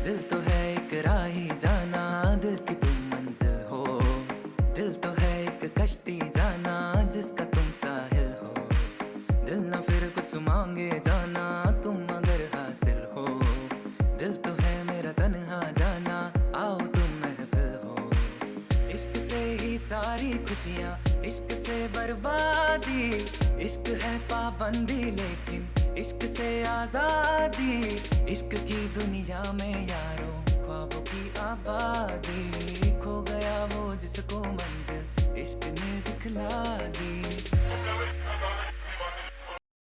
दिल तो है एक राही जाना, दिल की तुम मंजिल हो। दिल तो है एक कश्ती जाना, जिसका तुम साहिल हो। दिल ना फिर कुछ मांगे जाना, तुम अगर हासिल हो। दिल तो है मेरा तन्हा जाना, आओ तुम महफिल हो। इश्क से ही सारी खुशियाँ, इश्क से बर्बादी। इश्क है पाबंदी लेकिन इश्क से आजादी। इश्क की दुनिया में यारों ख्वाबों की आबादी। खो गया वो जिसको मन